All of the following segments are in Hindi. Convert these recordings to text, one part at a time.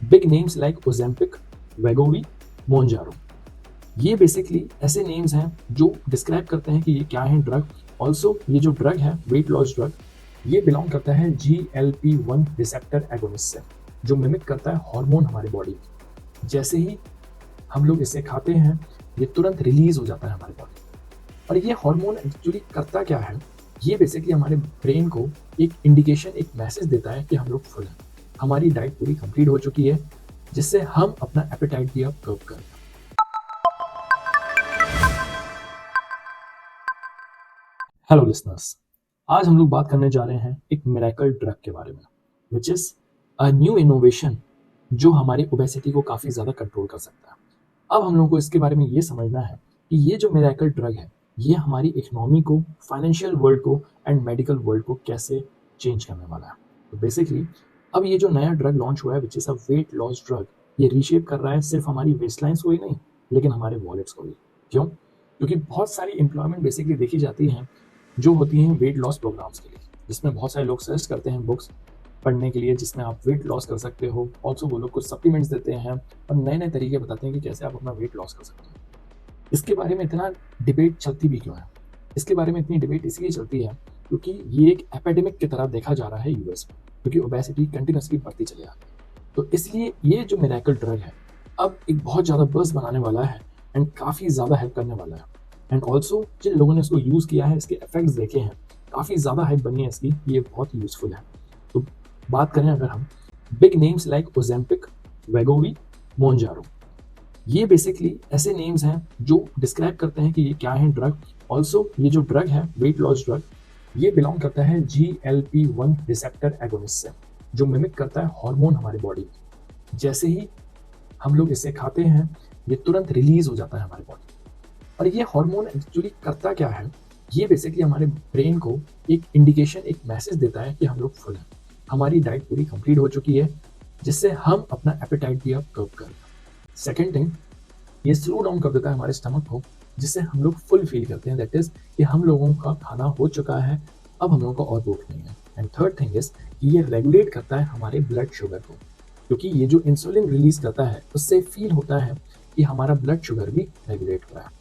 बिग नेम्स लाइक ओजेम्पिक, वेगोवी, मोनजारो, ये बेसिकली ऐसे नेम्स हैं जो डिस्क्राइब करते हैं कि ये क्या है ड्रग। ऑल्सो ये जो ड्रग है वेट लॉस ड्रग, ये बिलोंग करता है GLP-1 रिसेप्टर एगोनिस्ट से, जो मिमिक करता है हार्मोन हमारे बॉडी में। जैसे ही हम लोग इसे खाते हैं ये तुरंत रिलीज हो जाता है हमारे बॉडी। और ये हार्मोन एक्चुअली करता क्या है, ये बेसिकली हमारे ब्रेन को एक इंडिकेशन, एक मैसेज देता है कि हम लोग फुल हैं, हमारी डाइट पूरी कंप्लीट हो चुकी है, जिससे हम अपना एपेटाइट भी अब कर्व करें। हेलो लिसनर्स, आज हम लोग बात करने जा रहे हैं एक मिरेकल ड्रग के बारे में, which is a new innovation जो हमारी ओबेसिटी को काफ़ी ज़्यादा कंट्रोल कर सकता है। अब हम लोगों को इसके बारे में ये समझना है कि ये जो मिरेकल ड्रग है ये हमारी इकोनॉमी को, फाइनेंशियल वर्ल्ड को एंड मेडिकल वर्ल्ड को कैसे चेंज करने वाला है। तो बेसिकली अब ये जो नया ड्रग लॉन्च हुआ है which is a weight loss drug, ये रीशेप कर रहा है सिर्फ हमारी वेस्टलाइंस को ही नहीं, लेकिन हमारे वॉलेट्स को भी। क्यों? क्योंकि बहुत सारी एम्प्लॉयमेंट बेसिकली देखी जाती हैं जो होती हैं वेट लॉस प्रोग्राम्स के लिए, जिसमें बहुत सारे लोग सजेस्ट करते हैं बुक्स पढ़ने के लिए जिसमें आप वेट लॉस कर सकते हो। ऑल्सो वो लोग कुछ सप्लीमेंट्स देते हैं और नए नए तरीके बताते हैं कि कैसे आप अपना वेट लॉस कर सकते हो। इसके बारे में इतना डिबेट चलती भी क्यों है? इसके बारे में इतनी डिबेट इसलिए चलती है क्योंकि ये एक एपिडेमिक की तरह देखा जा रहा है यूएस में, क्योंकि ओबेसिटी कंटिन्यूसली बढ़ती चली आ रही है। तो इसलिए ये जो मिरेकल ड्रग है अब एक बहुत ज़्यादा बज़ बनाने वाला है एंड काफ़ी ज़्यादा हेल्प करने वाला है। एंड ऑल्सो जिन लोगों ने इसको यूज़ किया है, इसके इफेक्ट्स देखे हैं, काफ़ी ज़्यादा हाइप बनी है इसकी, ये बहुत यूज़फुल है। तो बात करें अगर हम बिग नेम्स लाइक ओजेम्पिक, वेगोवी, मोनजारो, ये बेसिकली ऐसे नेम्स हैं जो डिस्क्राइब करते हैं कि ये क्या है ड्रग। ऑल्सो ये जो ड्रग है वेट लॉस ड्रग, ये बिलोंग करता है GLP-1 रिसेप्टर एगोनिस्ट से, जो मिमिक करता है हार्मोन हमारे बॉडी में। जैसे ही हम लोग इसे खाते हैं ये तुरंत रिलीज हो जाता है हमारे बॉडी। और ये हार्मोन एक्चुअली करता क्या है, ये बेसिकली हमारे ब्रेन को एक इंडिकेशन, एक मैसेज देता है कि हम लोग फुल हैं, हमारी डाइट पूरी कंप्लीट हो चुकी है, जिससे हम अपना एपेटाइट भी अब कर्व करें। सेकेंड थिंग, ये स्लो डाउन कर देता है हमारे स्टमक को, जिससे हम लोग फुल फील करते हैं, दैट इज कि हम लोगों का खाना हो चुका है, अब हम लोगों को और भूख नहीं है। एंड थर्ड थिंग इज कि ये रेगुलेट करता है हमारे ब्लड शुगर को, क्योंकि ये जो इंसुलिन रिलीज करता है उससे फील होता है कि हमारा ब्लड शुगर भी रेगुलेट हो रहा है।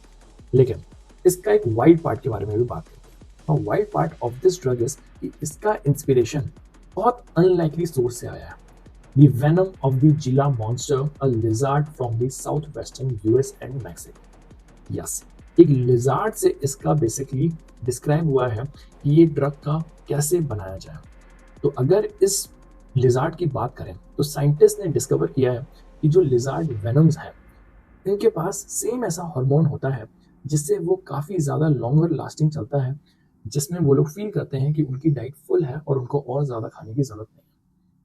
लेकिन इसका एक वाइड पार्ट के बारे में भी बात करते हैं। Wide part of this drug is कि इसका इंस्पिरेशन बहुत अनलाइकली सोर्स से आया है। The venom of the Gila monster, a lizard from the southwestern US and Mexico. Yes, एक lizard से इसका बेसिकली डिस्क्राइब हुआ है कि ये ड्रग का कैसे बनाया जाए। तो अगर इस lizard की बात करें तो साइंटिस्ट ने डिस्कवर किया है कि जो lizard venoms है इनके पास सेम ऐसा हार्मोन होता है जिससे वो काफ़ी ज़्यादा लॉन्गर लास्टिंग चलता है, जिसमें वो लोग फील करते हैं कि उनकी डाइट फुल है और उनको और ज़्यादा खाने की ज़रूरत नहीं है।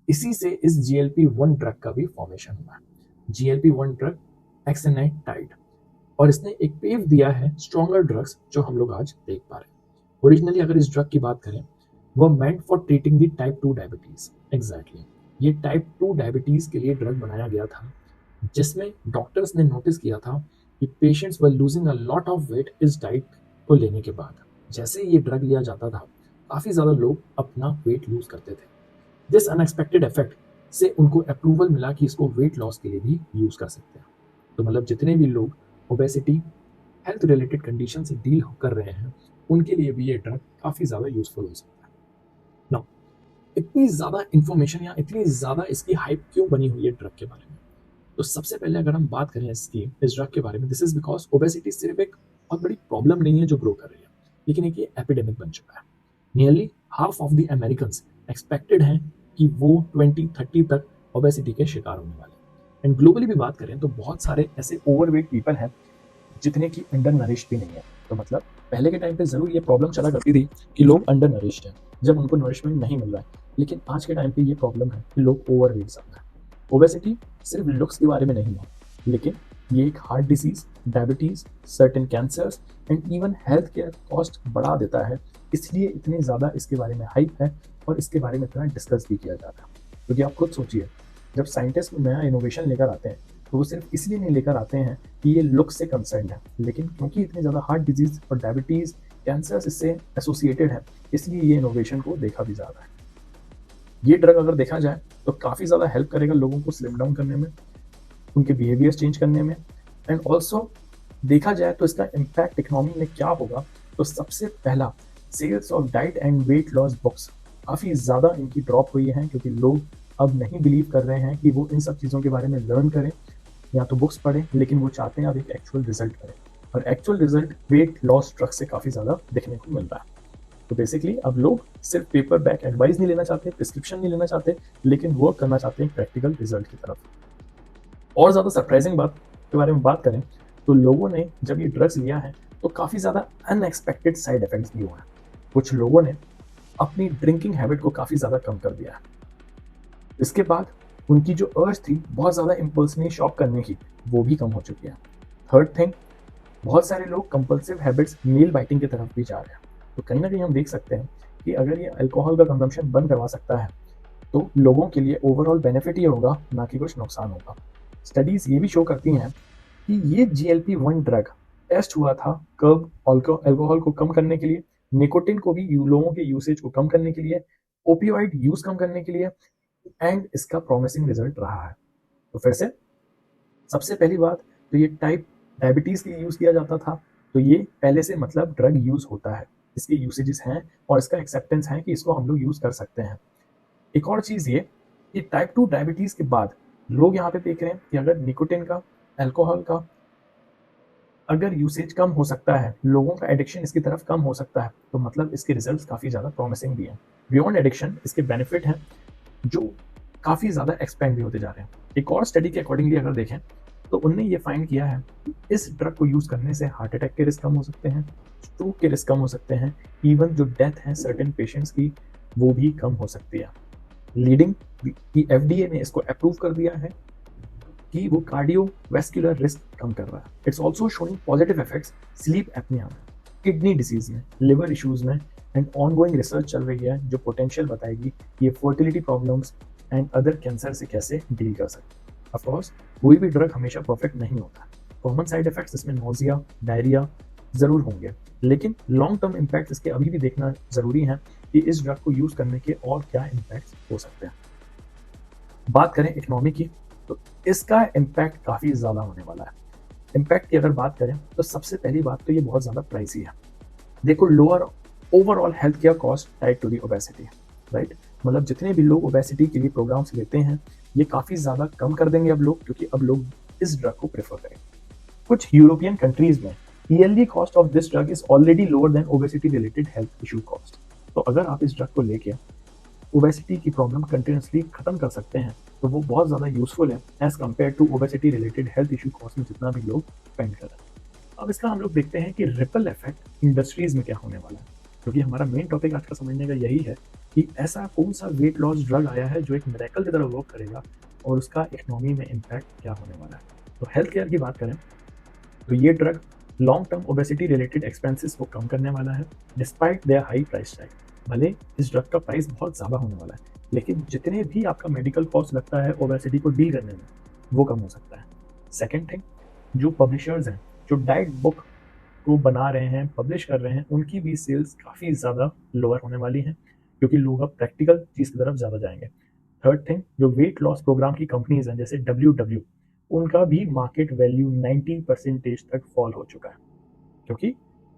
इसी से इस GLP-1 ड्रग का भी फॉर्मेशन हुआ है। GLP-1 ड्रग एक्सेनाइटाइड, और इसने एक पेव दिया है स्ट्रॉन्गर ड्रग्स जो हम लोग आज देख पा रहे हैं। ओरिजिनली अगर इस ड्रग की बात करें, वो meant for treating the type 2 diabetes. Exactly, ये टाइप 2 डायबिटीज के लिए ड्रग बनाया गया था, जिसमें डॉक्टर्स ने नोटिस किया था कि patients were losing a lot of weight इस डाइट को लेने के बाद। जैसे ये ड्रग लिया जाता था, काफ़ी ज़्यादा लोग अपना वेट लूज करते थे। दिस अनएक्सपेक्टेड इफेक्ट से उनको अप्रूवल मिला कि इसको वेट लॉस के लिए भी यूज कर सकते हैं। तो मतलब जितने भी लोग ओबेसिटी, हेल्थ रिलेटेड कंडीशन से डील कर रहे हैं, उनके लिए भी ये ड्रग काफ़ी ज़्यादा यूजफुल हो सकता है। नाउ, इतनी ज़्यादा इंफॉर्मेशन या इतनी ज़्यादा इसकी हाइप क्यों बनी हुई है ड्रग के बारे में? तो सबसे पहले अगर हम बात करें इस ड्रग के बारे में, दिस इज बिकॉज ओबेसिटी सिर्फ एक बहुत बड़ी प्रॉब्लम नहीं है जो ग्रो कर रही है, लेकिन एक ये एपिडेमिक बन चुका है। Nearly half of the Americans expected हैं कि वो 2030 तक ओबेसिटी के शिकार होने वाले हैं। एंड ग्लोबली भी बात करें तो बहुत सारे ऐसे ओवरवेट पीपल हैं जितने की अंडर नरिश्ड भी नहीं है। तो मतलब पहले के टाइम पे जरूर ये प्रॉब्लम चला करती थी कि लोग अंडर नरिश्ड हैं, जब उनको नरिशमेंट नहीं मिल रहा है, लेकिन आज के टाइम पे ये प्रॉब्लम है कि लोग ओवरवेट ज़्यादा है। ओबेसिटी सिर्फ लुक्स के बारे में नहीं है, लेकिन ये एक heart disease, diabetes, certain cancers and even health care cost बढ़ा देता है। इसलिए इतनी ज़्यादा इसके बारे में हाइप है और इसके बारे में इतना डिस्कस भी किया जाता है। क्योंकि आप खुद सोचिए, जब साइंटिस्ट नया इनोवेशन लेकर आते हैं तो वो सिर्फ इसलिए नहीं लेकर आते हैं कि ये लुक से कंसर्न है, लेकिन क्योंकि इतनी ज़्यादा हार्ट डिजीज और डायबिटीज़, कैंसर्स इससे एसोसिएटेड है, इसलिए ये इनोवेशन को देखा भी जा रहा है। ये ड्रग अगर देखा जाए तो काफ़ी ज़्यादा हेल्प करेगा लोगों को स्लिम डाउन करने में, उनके बिहेवियर्स चेंज करने में। एंड ऑल्सो देखा जाए तो इसका इम्पैक्ट इकोनॉमी में क्या होगा, तो सबसे पहला sales of diet and weight loss books काफ़ी ज़्यादा इनकी ड्रॉप हुई है, क्योंकि लोग अब नहीं बिलीव कर रहे हैं कि वो इन सब चीज़ों के बारे में लर्न करें या तो बुक्स पढ़ें, लेकिन वो चाहते हैं अब एक एक्चुअल रिजल्ट करें। और actual result weight loss drug से काफ़ी ज़्यादा देखने को मिलता है। तो बेसिकली अब लोग सिर्फ पेपर बैक एडवाइस नहीं लेना चाहते, प्रिस्क्रिप्शन नहीं लेना चाहते, लेकिन वर्क करना चाहते हैं प्रैक्टिकल रिजल्ट की तरफ। और ज़्यादा सरप्राइजिंग बात के बारे में बात करें तो लोगों ने जब ये ड्रग्स लिया है तो काफ़ी ज़्यादा अनएक्सपेक्टेड साइड इफेक्ट्स भी हुए हैं। कुछ लोगों ने अपनी ड्रिंकिंग हैबिट को काफ़ी ज़्यादा कम कर दिया है। इसके बाद उनकी जो अर्ज थी बहुत ज़्यादा इम्पल्सिवली शॉप करने की, वो भी कम हो चुकी है। थर्ड थिंग, बहुत सारे लोग कंपल्सिव हैबिट्स नील बाइटिंग की तरफ भी जा रहे हैं। तो कहीं ना कहीं हम देख सकते हैं कि अगर ये अल्कोहल का कंजम्पशन बंद करवा सकता है तो लोगों के लिए ओवरऑल बेनिफिट ये होगा, ना कि कुछ नुकसान होगा। स्टडीज ये भी शो करती हैं कि ये GLP-1 ड्रग टेस्ट हुआ था कर्ब अल्कोहल को कम करने के लिए, निकोटिन को भी लोगों के यूसेज को कम करने के लिए, ओपियोइड यूज कम करने के लिए, एंड इसका प्रॉमिसिंग रिजल्ट रहा है। तो फिर से सबसे पहली बात, तो ये टाइप डायबिटीज के लिए यूज किया जाता था, तो ये पहले से मतलब ड्रग यूज होता है, इसके यूसेजेस हैं और इसका एक्सेप्टेंस है कि इसको हम लोग यूज कर सकते हैं। एक और चीज ये कि टाइप 2 डायबिटीज के बाद लोग यहाँ पे देख रहे हैं कि अगर निकोटिन का, अल्कोहल का अगर यूसेज कम हो सकता है, लोगों का एडिक्शन इसकी तरफ कम हो सकता है, तो मतलब इसके रिजल्ट्स काफ़ी ज़्यादा प्रॉमिसिंग भी हैं। बियॉन्ड एडिक्शन इसके बेनिफिट हैं जो काफ़ी ज़्यादा एक्सपेंड भी होते जा रहे हैं। एक और स्टडी के अकॉर्डिंगली अगर देखें तो उनने ये फाइंड किया है कि इस ड्रग को यूज़ करने से हार्ट अटैक के रिस्क कम हो सकते हैं, स्ट्रोक के रिस्क कम हो सकते हैं, इवन जो डेथ है सर्टेन पेशेंट्स की वो भी कम हो सकती है। लीडिंग की FDA ने इसको अप्रूव कर दिया है कि वो कार्डियोवैस्कुलर रिस्क कम कर रहा है। It's also showing positive effects sleep apnoea में, किडनी डिजीज में, लिवर इश्यूज में, एंड ऑनगोइंग रिसर्च चल रही है जो पोटेंशियल बताएगी ये fertility problems and other cancer से कैसे डील कर सकते हैं। ऑफकोर्स कोई भी ड्रग हमेशा परफेक्ट नहीं होता, कॉमन साइड इफेक्ट्स इसमें नोजिया, डायरिया जरूर होंगे, लेकिन लॉन्ग टर्म इम्पैक्ट इसके अभी भी देखना जरूरी है कि इस ड्रग को यूज करने के और क्या इम्पैक्ट हो सकते हैं। बात करें इकोनॉमी की तो इसका इम्पैक्ट काफ़ी ज़्यादा होने वाला है। इम्पैक्ट की अगर बात करें तो सबसे पहली बात तो ये बहुत ज़्यादा प्राइसी है। देखो, lower overall health care cost tied to the obesity, right? मतलब जितने भी लोग ओबेसिटी के लिए प्रोग्राम्स लेते हैं ये काफ़ी ज़्यादा कम कर देंगे अब लोग, क्योंकि अब लोग इस ड्रग को प्रेफर करेंगे। कुछ यूरोपियन कंट्रीज में yearly cost of this drug is already lower than obesity related health issue cost. तो अगर आप इस ड्रग को लेके ओबेसिटी की प्रॉब्लम कंटिन्यूसली खत्म कर सकते हैं तो वो बहुत ज़्यादा यूजफुल है as compare to obesity related health issue cost में जितना भी लोग स्पेंड कर रहे हैं। अब इसका हम लोग देखते हैं कि रिपल इफेक्ट इंडस्ट्रीज में क्या होने वाला है, क्योंकि हमारा मेन टॉपिक आज का समझने का यही है कि ऐसा कौन सा वेट लॉस ड्रग आया है जो एक मिरेकल की तरह वर्क करेगा और उसका इकोनॉमी में इम्पैक्ट क्या होने वाला है। तो हेल्थ केयर की बात करें तो ये drug long term obesity related expenses को कम करने वाला है despite their high price tag. भले इस ड्रग का प्राइस बहुत ज़्यादा होने वाला है, लेकिन जितने भी आपका मेडिकल कॉस्ट लगता है ओबेसिटी को डील करने में वो कम हो सकता है। सेकेंड थिंग, जो पब्लिशर्स हैं जो डाइट बुक को बना रहे हैं, पब्लिश कर रहे हैं, उनकी भी सेल्स काफ़ी ज़्यादा लोअर होने वाली हैं, क्योंकि लोग अब प्रैक्टिकल चीज़ की तरफ ज़्यादा जाएंगे। थर्ड थिंग, जो वेट लॉस प्रोग्राम की कंपनीज हैं जैसे WW, उनका भी मार्केट वैल्यू 90% तक फॉल हो चुका है, क्योंकि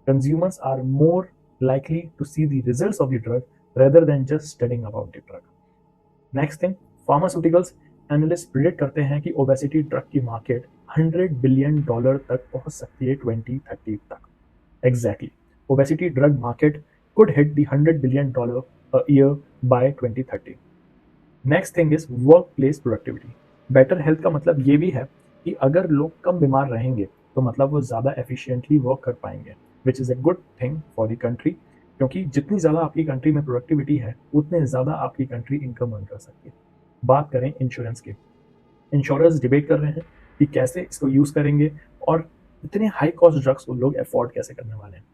consumers are more likely to see the results of the drug rather than just studying about the drug. Next thing, pharmaceuticals analysts predict करते हैं कि obesity drug की मार्केट $100 billion तक पहुंच सकती है 2030 तक। Exactly, obesity drug market could hit the $100 billion a year by 2030. Next thing is work place productivity. Better health का मतलब ये भी है कि अगर लोग कम बीमार रहेंगे तो मतलब वो ज़्यादा एफिशिएंटली वर्क कर पाएंगे, which is a good thing for the country, क्योंकि जितनी ज़्यादा आपकी कंट्री में प्रोडक्टिविटी है उतने ज़्यादा आपकी कंट्री इनकम अर्न कर सकती है। बात करें इंश्योरेंस की, इंश्योरेंस डिबेट कर रहे हैं कि कैसे इसको यूज़ करेंगे और इतने हाई कॉस्ट ड्रग्स को लोग अफोर्ड कैसे करने वाले हैं।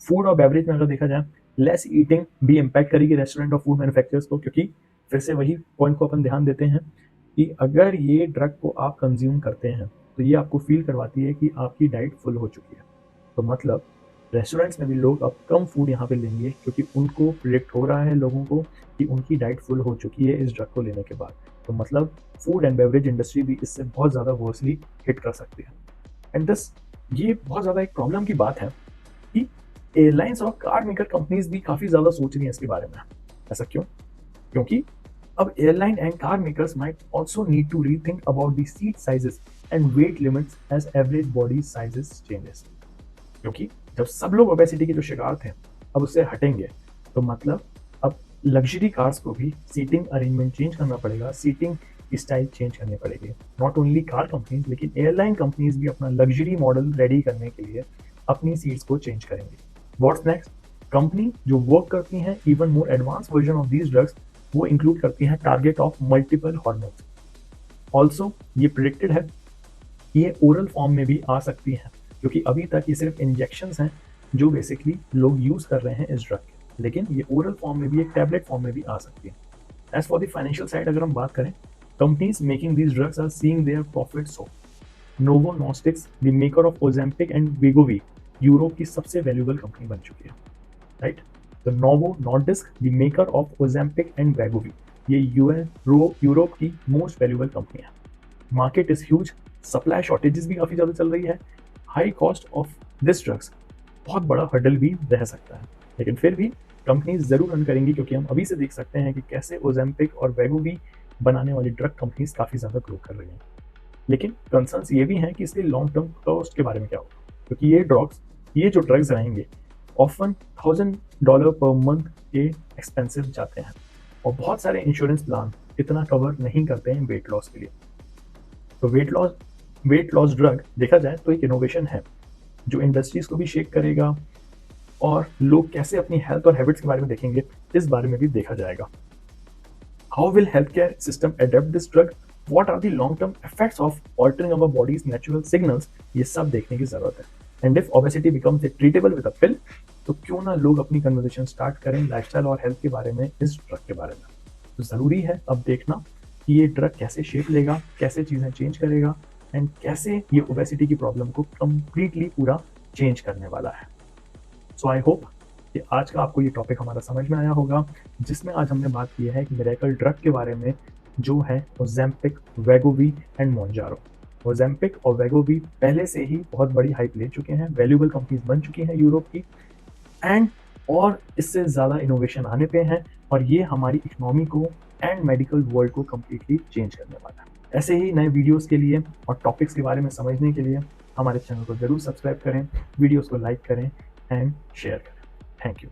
फूड और बेवरेज में अगर देखा जाए, लेस ईटिंग भी इम्पैक्ट करेगी रेस्टोरेंट और फूड मैन्युफैक्चरर्स को, क्योंकि फिर से वही पॉइंट को अपन ध्यान देते हैं कि अगर ये ड्रग को आप कंज्यूम करते हैं तो ये आपको फील करवाती है कि आपकी डाइट फुल हो चुकी है। तो मतलब रेस्टोरेंट्स में भी लोग अब कम फूड यहाँ पे लेंगे क्योंकि उनको प्रिडिक्ट हो रहा है लोगों को कि उनकी डाइट फुल हो चुकी है इस ड्रग को लेने के बाद। तो मतलब फूड एंड बेवरेज इंडस्ट्री भी इससे बहुत ज़्यादा वर्सली हिट कर सकती है। एंड दिस ये बहुत ज़्यादा एक प्रॉब्लम की बात है कि एयरलाइंस और कार मेकर कंपनीज भी काफ़ी ज़्यादा सोच रही हैं इसके बारे में। ऐसा क्यों? क्योंकि अब airline and car makers might also need to rethink about the seat sizes and weight limits as average body sizes changes. क्योंकि जब सब लोग ओबेसिटी के जो शिकार थे अब उससे हटेंगे तो मतलब अब लग्जरी कार्स को भी सीटिंग अरेंजमेंट चेंज करना पड़ेगा, सीटिंग स्टाइल चेंज करनी पड़ेगी। नॉट ओनली कार कंपनीज लेकिन एयरलाइन कंपनीज भी अपना लग्जरी मॉडल रेडी करने के लिए अपनी सीट्स को चेंज करेंगे। What's next? कंपनी जो वर्क करती हैं even more advance version of these drugs वो इंक्लूड करती हैं target of multiple hormones. Also ये प्रिडिक्टेड है कि ये ओरल फॉर्म में भी आ सकती हैं क्योंकि अभी तक ये सिर्फ इंजेक्शंस हैं जो बेसिकली लोग यूज़ कर रहे हैं इस ड्रग के, लेकिन ये ओरल फॉर्म में भी एक टैबलेट फॉर्म में भी आ सकती है। As for the financial side अगर हम बात करें, companies making these drugs are seeing their profits हो। Novo Nordisk the maker of Ozempic and Wegovy Europe की सबसे वैल्यूएबल कंपनी बन चुकी है, राइट? तो Novo Nordisk the maker of Ozempic and Wegovy ये यूरोप की मोस्ट वैल्यूएबल कंपनी है। Market is huge, supply shortages भी काफ़ी ज़्यादा चल रही है। High cost of this drugs बहुत बड़ा हर्डल भी रह सकता है, लेकिन फिर भी कंपनीज ज़रूर रन करेंगी क्योंकि हम अभी से देख सकते हैं कि कैसे ओजेम्पिक और वेगोवी बनाने वाली ड्रग कंपनीज काफ़ी ज़्यादा ग्रो कर रही हैं। लेकिन कंसर्न्स ये भी हैं कि इसके लॉन्ग टर्म कॉस्ट के बारे में क्या होगा, क्योंकि ये जो ड्रग्स रहेंगे ऑफन $1000 पर मंथ के एक्सपेंसिव जाते हैं और बहुत सारे इंश्योरेंस प्लान इतना कवर नहीं करते हैं वेट लॉस के लिए। तो वेट लॉस ड्रग देखा जाए तो एक इनोवेशन है जो इंडस्ट्रीज को भी शेक करेगा और लोग कैसे अपनी हेल्थ और हैबिट्स के बारे में देखेंगे इस बारे में भी देखा जाएगा। How will health care system adapt this drug? What are the long term effects of altering our bodies natural signals? ये सब देखने की जरूरत है। And if obesity becomes a treatable with a pill तो क्यों ना लोग अपनी कन्वर्सेशन स्टार्ट करें लाइफस्टाइल और हेल्थ के बारे में, इस ड्रग के बारे में। तो ज़रूरी है अब देखना कि ये ड्रग कैसे शेप लेगा, कैसे चीज़ें चेंज करेगा एंड कैसे ये ओबेसिटी की प्रॉब्लम को कम्प्लीटली पूरा चेंज करने वाला है। सो आई होप कि आज का आपको ये टॉपिक हमारा समझ में आया होगा, जिसमें आज हमने बात की है कि मिरेकल ड्रग के बारे में जो है ओजेम्पिक, वेगोवी एंड मोंजारो। ओजेम्पिक और वेगोवी पहले से ही बहुत बड़ी हाइप ले चुके हैं, वैल्यूएबल कंपनीज बन चुकी हैं यूरोप की एंड और इससे ज़्यादा इनोवेशन आने पे हैं और ये हमारी इकोनॉमी को एंड मेडिकल वर्ल्ड को कम्प्लीटली चेंज करने वाला है। ऐसे ही नए वीडियोस के लिए और टॉपिक्स के बारे में समझने के लिए हमारे चैनल को ज़रूर सब्सक्राइब करें, वीडियोस को लाइक करें एंड शेयर करें। Thank you.